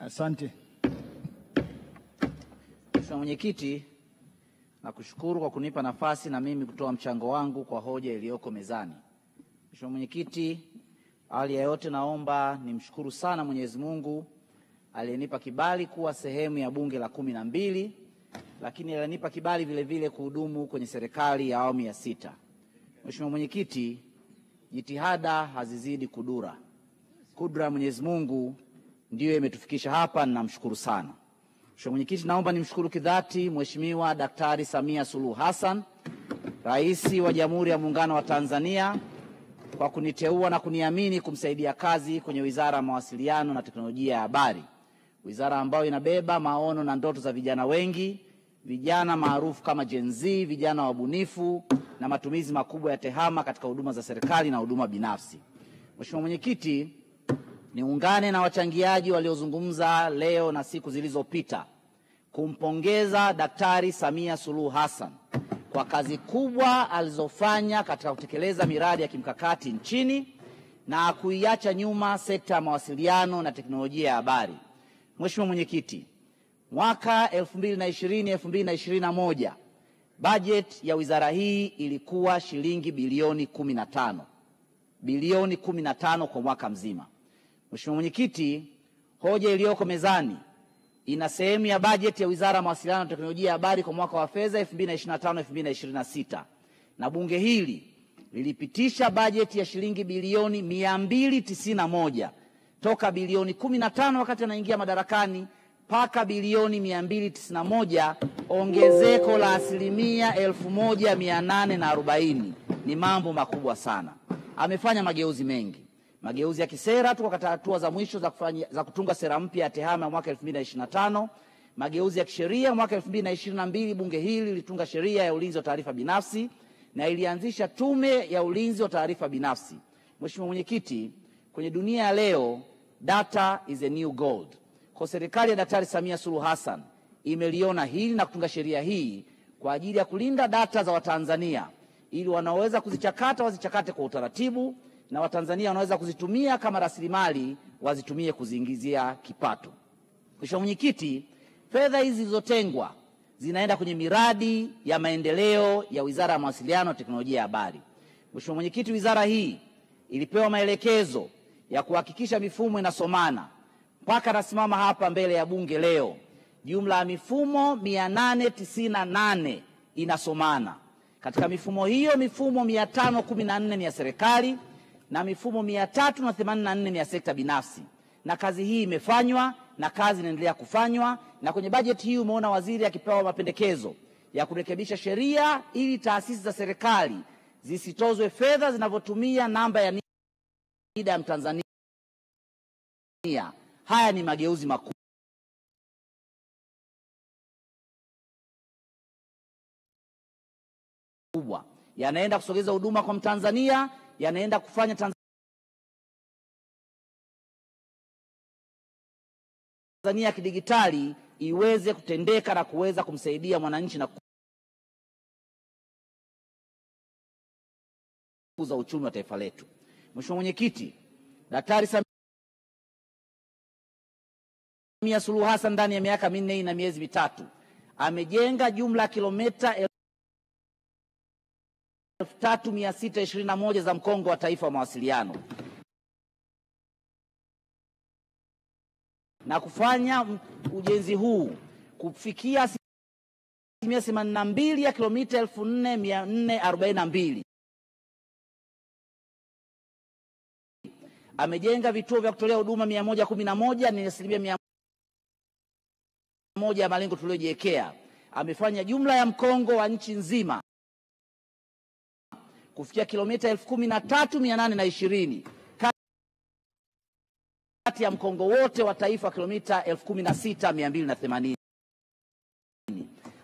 Asante. Mheshimiwa Mwenyekiti, nakushukuru kwa kunipa nafasi na mimi kutoa mchango wangu kwa hoja iliyoko mezani. Mheshimiwa Mwenyekiti, awali ya yote naomba nimshukuru sana Mwenyezi Mungu aliyenipa kibali kuwa sehemu ya bunge la 12, lakini alinipa kibali vile vile kuhudumu kwenye serikali ya awamu ya 6. Mheshimiwa Mwenyekiti, jitihada hazizidi kudura. Kudra ya Mwenyezi Mungu ndiyo imetufikisha hapa, ninamshukuru sana. Mheshimiwa Mwenyekiti, naomba nimshukuru kidhati Mheshimiwa Daktari Samia Suluhu Hassan, Rais wa Jamhuri ya Muungano wa Tanzania, kwa kuniteua na kuniamini kumsaidia kazi kwenye Wizara ya Mawasiliano na Teknolojia ya Habari, wizara ambayo inabeba maono na ndoto za vijana wengi, vijana maarufu kama Gen Z, vijana wabunifu na matumizi makubwa ya tehama katika huduma za serikali na huduma binafsi. Mheshimiwa Mwenyekiti, niungane na wachangiaji waliozungumza leo na siku zilizopita kumpongeza Daktari Samia Suluhu Hassan kwa kazi kubwa alizofanya katika kutekeleza miradi ya kimkakati nchini na kuiacha nyuma sekta ya mawasiliano na teknolojia ya habari. Mheshimiwa Mwenyekiti, mwaka 2020-2021 bajeti ya wizara hii ilikuwa shilingi bilioni 15 kwa mwaka mzima. Mheshimiwa Mwenyekiti, hoja iliyoko mezani ina sehemu ya bajeti ya Wizara ya Mawasiliano na Teknolojia ya Habari kwa mwaka wa fedha 2025-2026, na bunge hili lilipitisha bajeti ya shilingi bilioni 291 toka bilioni 15 wakati anaingia madarakani mpaka bilioni 291, ongezeko la asilimia 1840. Ni mambo makubwa sana. Amefanya mageuzi mengi. Mageuzi ya kisera, tuko katika hatua za mwisho za kutunga sera mpya ya tehama mwaka 2025. Mageuzi ya kisheria, mwaka 2022 bunge hili lilitunga sheria ya ulinzi wa taarifa binafsi na ilianzisha tume ya ulinzi wa taarifa binafsi. Mheshimiwa Mwenyekiti, kwenye dunia ya leo data is a new gold. Kwa serikali ya Daktari Samia Suluhu Hassan imeliona hili na kutunga sheria hii kwa ajili ya kulinda data za Watanzania, ili wanaoweza kuzichakata wazichakate kwa utaratibu, na Watanzania wanaweza kuzitumia kama rasilimali wazitumie kuziingizia kipato. Mheshimiwa Mwenyekiti, fedha hizi zilizotengwa zinaenda kwenye miradi ya maendeleo ya Wizara ya Mawasiliano na Teknolojia ya Habari. Mheshimiwa Mwenyekiti, wizara hii ilipewa maelekezo ya kuhakikisha mifumo inasomana. Mpaka nasimama hapa mbele ya bunge leo, jumla ya mifumo 898 inasomana. Katika mifumo hiyo, mifumo 514 ni ya serikali na mifumo 384 ni ya sekta binafsi, na kazi hii imefanywa na kazi inaendelea kufanywa. Na kwenye bajeti hii umeona waziri akipewa mapendekezo ya kurekebisha sheria ili taasisi za serikali zisitozwe fedha zinavyotumia namba ya NIDA ya Mtanzania. Haya ni mageuzi makubwa yanaenda kusogeza huduma kwa Mtanzania, yanaenda kufanya Tanzania kidigitali iweze kutendeka na kuweza kumsaidia mwananchi na kukuza uchumi wa taifa letu. Mheshimiwa Mwenyekiti, Daktari Samia Suluhu Hassan ndani ya miaka 4 na miezi mitatu amejenga jumla ya kilomita 3621 za mkongo wa taifa wa mawasiliano na kufanya ujenzi huu kufikia asilimia 82 ya kilomita 4442. Amejenga vituo vya kutolea huduma 111, ni asilimia 100 ya malengo tuliyojiwekea. Amefanya jumla ya mkongo wa nchi nzima kufikia kilomita 13820, kati ya mkongo wote wa taifa kilomita 16280.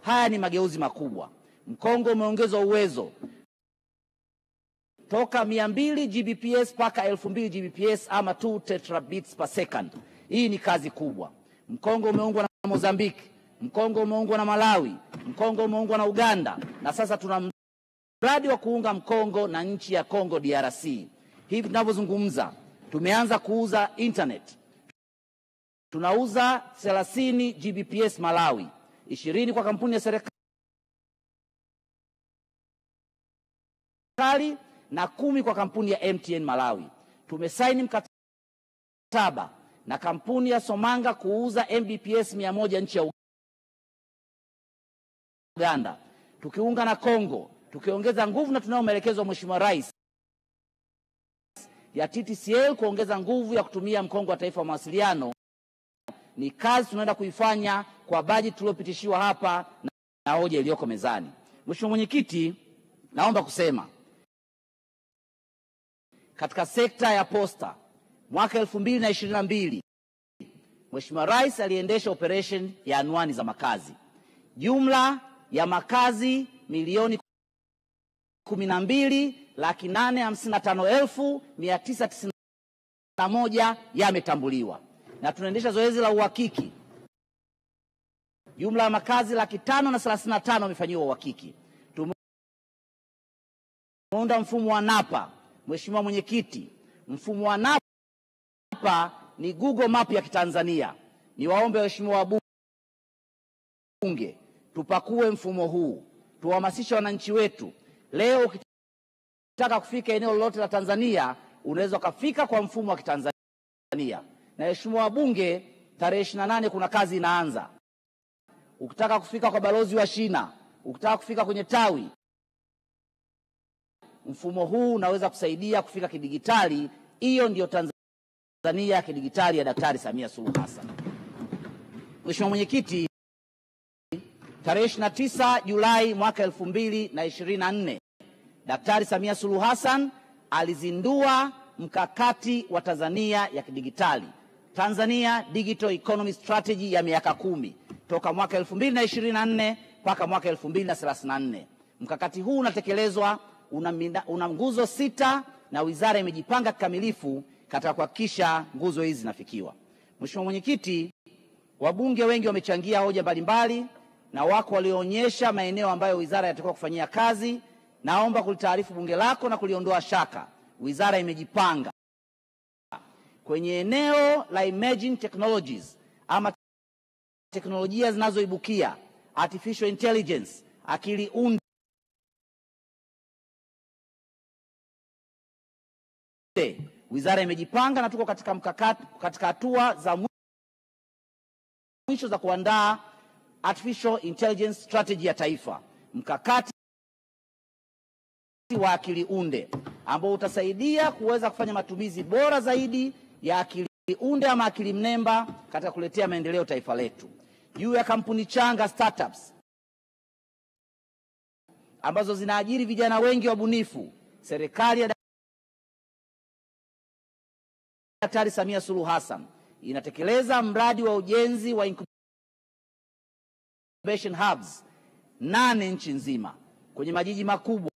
Haya ni mageuzi makubwa. Mkongo umeongezwa uwezo toka 200 Gbps mpaka 1000 Gbps ama 2 terabits per second. Hii ni kazi kubwa. Mkongo umeungwa na Mozambiki, mkongo umeungwa na Malawi, mkongo umeungwa na Uganda, na sasa tuna mradi wa kuunga mkongo na nchi ya Congo DRC. Hivi tunavyozungumza tumeanza kuuza internet. tunauza 30 Gbps Malawi, 20 kwa kampuni ya serikali na 10 kwa kampuni ya MTN Malawi. Tumesaini mkataba na kampuni ya Somanga kuuza Mbps 100 nchi ya Uganda, tukiunga na Kongo, tukiongeza nguvu na tunao maelekezo ya Mheshimiwa Rais ya TTCL kuongeza nguvu ya kutumia mkongo wa taifa wa mawasiliano. Ni kazi tunaenda kuifanya kwa bajeti tuliyopitishiwa hapa na hoja iliyoko mezani. Mheshimiwa Mwenyekiti, naomba kusema katika sekta ya posta mwaka 2022 Mheshimiwa Rais aliendesha operation ya anwani za makazi. Jumla ya makazi milioni 12,855,991 yametambuliwa na tunaendesha zoezi la uhakiki. Jumla ya makazi 535,035 yamefanyiwa uhakiki. Tumeunda mfumo wa NAPA. Mheshimiwa Mwenyekiti, mfumo wa NAPA ni Google Map ya Kitanzania. Niwaombe waheshimiwa wabunge tupakue mfumo huu, tuhamasishe wananchi wetu. Leo ukitaka kufika eneo lolote la Tanzania unaweza kufika kwa mfumo wa Kitanzania. Na waheshimiwa wabunge, tarehe 28 kuna kazi inaanza. Ukitaka kufika kwa balozi wa shina, ukitaka kufika kwenye tawi, mfumo huu unaweza kusaidia kufika kidigitali. Hiyo ndio Tanzania ya kidigitali ya Daktari Samia Suluhu Hassan. Mheshimiwa Mwenyekiti, tarehe 29 Julai mwaka 2024 Daktari Samia Suluhu Hassan alizindua mkakati wa Tanzania ya kidigitali, Tanzania Digital Economy Strategy ya miaka 10 toka mwaka 2024 mpaka mwaka 2034. Mkakati huu unatekelezwa, una nguzo 6 na wizara imejipanga kikamilifu katika kuhakikisha nguzo hizi zinafikiwa. Mheshimiwa Mwenyekiti, wabunge wengi wamechangia hoja mbalimbali na wako walioonyesha maeneo ambayo wizara inatakiwa kufanyia kazi. Naomba kulitaarifu bunge lako na kuliondoa shaka. Wizara imejipanga kwenye eneo la emerging technologies ama teknolojia zinazoibukia, artificial intelligence, akili unde. Wizara imejipanga na tuko katika mkakati, katika hatua za mwisho za kuandaa artificial intelligence strategy ya taifa, mkakati wa akili unde ambao utasaidia kuweza kufanya matumizi bora zaidi ya akili unde ama akili mnemba katika kuletea maendeleo taifa letu. Juu ya kampuni changa startups ambazo zinaajiri vijana wengi wabunifu, serikali ya Daktari Samia Suluhu Hassan inatekeleza mradi wa ujenzi wa incubation hubs 8 nchi nzima kwenye majiji makubwa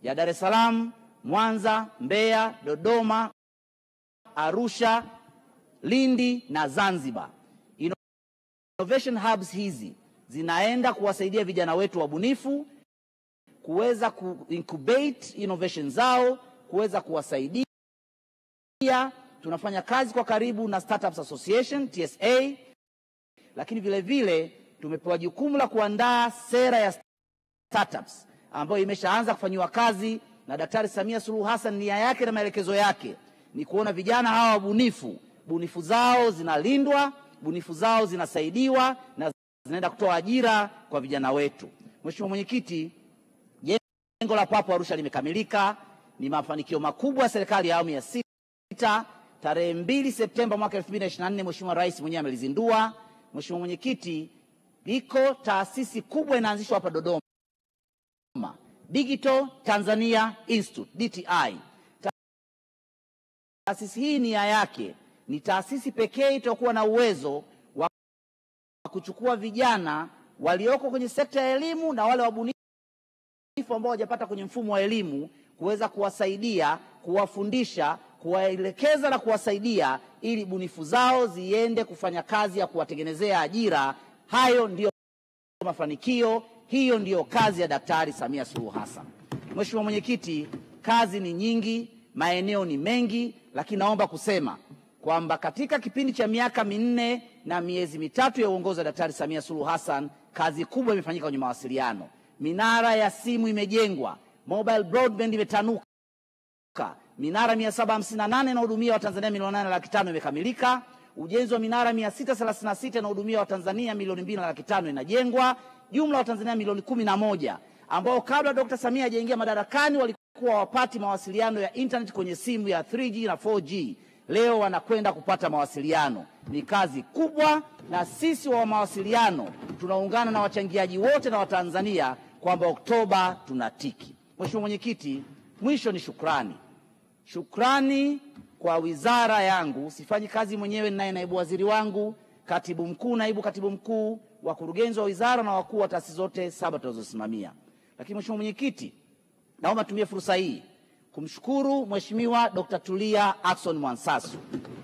ya Dar es Salaam, Mwanza, Mbeya, Dodoma, Arusha, Lindi na Zanzibar. Innovation hubs hizi zinaenda kuwasaidia vijana wetu wabunifu kuweza incubate innovation zao, kuweza kuwasaidia. Tunafanya kazi kwa karibu na Startups Association TSA, lakini vile vile tumepewa jukumu la kuandaa sera ya startups ambayo imeshaanza kufanywa kazi na Daktari Samia Suluhu Hassan. Nia yake na maelekezo yake ni kuona vijana hawa wabunifu, bunifu zao zinalindwa, bunifu zao zinasaidiwa na zinaenda kutoa ajira kwa vijana wetu. Mheshimiwa Mwenyekiti, jengo la Papo Arusha limekamilika. Ni mafanikio makubwa ya serikali ya awamu ya 6. Tarehe 2 Septemba mwaka 2024 Mheshimiwa Rais mwenyewe amelizindua. Mheshimiwa Mwenyekiti, iko taasisi kubwa inaanzishwa hapa Dodoma, Digital Tanzania Institute DTI. Taasisi hii nia yake ni taasisi pekee itakuwa na uwezo wa kuchukua vijana walioko kwenye sekta ya elimu na wale wabunifu ambao hawajapata kwenye mfumo wa elimu, kuweza kuwasaidia, kuwafundisha, kuwaelekeza na kuwasaidia ili bunifu zao ziende kufanya kazi ya kuwatengenezea ajira. Hayo ndio mafanikio, hiyo ndiyo kazi ya Daktari Samia Suluhu Hassan. Mheshimiwa Mwenyekiti, kazi ni nyingi, maeneo ni mengi, lakini naomba kusema kwa kwamba katika kipindi cha miaka 4 na miezi 3 ya uongozi wa Daktari Samia Suluhu Hassan, kazi kubwa imefanyika kwenye mawasiliano. Minara ya simu imejengwa, mobile broadband imetanuka, minara 758 inahudumia Watanzania milioni 8.5 imekamilika, ujenzi wa minara 636 inahudumia Watanzania milioni 2.5 inajengwa, jumla wa Tanzania milioni 11 ambao kabla Dr. Samia hajaingia madarakani walikuwa wapati mawasiliano ya internet kwenye simu ya 3G na 4G. Leo wanakwenda kupata mawasiliano. Ni kazi kubwa, na sisi wa mawasiliano tunaungana na wachangiaji wote na Watanzania kwamba Oktoba tunatiki. Mheshimiwa Mwenyekiti, mwisho ni shukrani. Shukrani kwa wizara yangu, sifanyi kazi mwenyewe, ninaye naibu waziri wangu, katibu mkuu, naibu katibu mkuu, wakurugenzi wa wizara na wakuu wa taasisi zote 7 tunazosimamia. Lakini Mheshimiwa Mwenyekiti, naomba tumie fursa hii kumshukuru Mheshimiwa Dr. Tulia Ackson Mwansasu,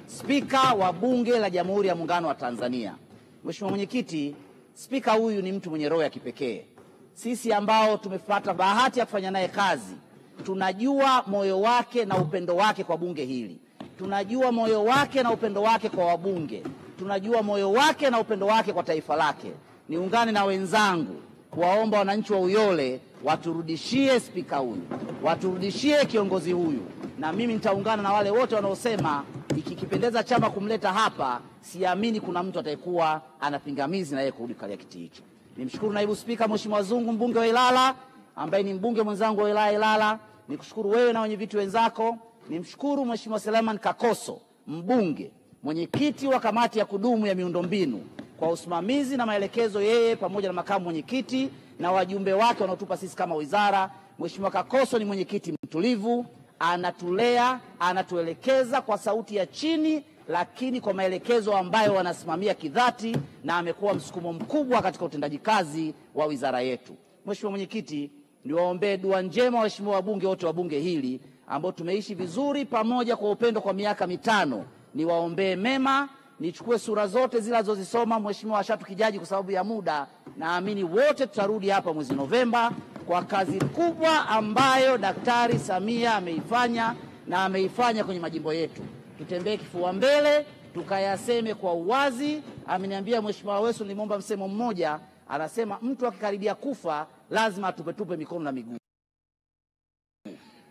Spika wa Bunge la Jamhuri ya Muungano wa Tanzania. Mheshimiwa Mwenyekiti, spika huyu ni mtu mwenye roho ya kipekee. Sisi ambao tumepata bahati ya kufanya naye kazi, tunajua moyo wake na upendo wake kwa bunge hili. Tunajua moyo wake na upendo wake kwa wabunge. Tunajua moyo wake na upendo wake kwa taifa lake. Niungane na wenzangu kuwaomba wananchi wa Uyole waturudishie spika huyu, waturudishie kiongozi huyu, na mimi nitaungana na wale wote wanaosema ikikipendeza chama kumleta hapa, siamini kuna mtu atayekuwa anapingamizi na yeye kurudi katika kiti hicho. Nimshukuru naibu spika Mheshimiwa Zungu, mbunge wa Ilala, ambaye ni mbunge mwenzangu wa wilaya Ilala. Nikushukuru wewe na wenye viti wenzako. Nimshukuru Mheshimiwa Seleman Kakoso, mbunge, mwenyekiti wa kamati ya kudumu ya miundombinu, kwa usimamizi na maelekezo, yeye pamoja na makamu mwenyekiti na wajumbe wake wanaotupa sisi kama wizara. Mheshimiwa Kakoso ni mwenyekiti mtulivu, anatulea, anatuelekeza kwa sauti ya chini, lakini kwa maelekezo ambayo wanasimamia kidhati, na amekuwa msukumo mkubwa katika utendaji kazi wa wizara yetu. Mheshimiwa Mwenyekiti, niwaombee dua njema waheshimiwa wabunge wote wa bunge hili ambao tumeishi vizuri pamoja kwa upendo kwa miaka 5. Niwaombee mema. Nichukue sura zote zile alizozisoma Mheshimiwa Washatu Kijaji kwa sababu ya muda. Naamini wote tutarudi hapa mwezi Novemba kwa kazi kubwa ambayo Daktari Samia ameifanya na ameifanya kwenye majimbo yetu. Tutembee kifua mbele, tukayaseme kwa uwazi. Ameniambia Mheshimiwa Wesu, nilimwomba msemo mmoja, anasema mtu akikaribia kufa lazima atupetupe mikono na miguu.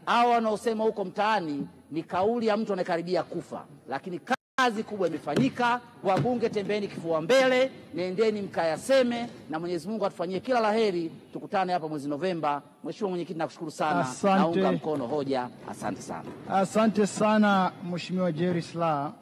Hao wanaosema huko mtaani ni kauli ya mtu anayekaribia kufa, lakini kazi kubwa imefanyika. Wabunge, tembeeni kifua mbele, nendeni mkayaseme, na Mwenyezi Mungu atufanyie kila laheri. Tukutane hapa mwezi Novemba. Mheshimiwa Mwenyekiti, nakushukuru sana. Naunga mkono hoja. Asante sana. Asante sana Mheshimiwa Jerry Silaa.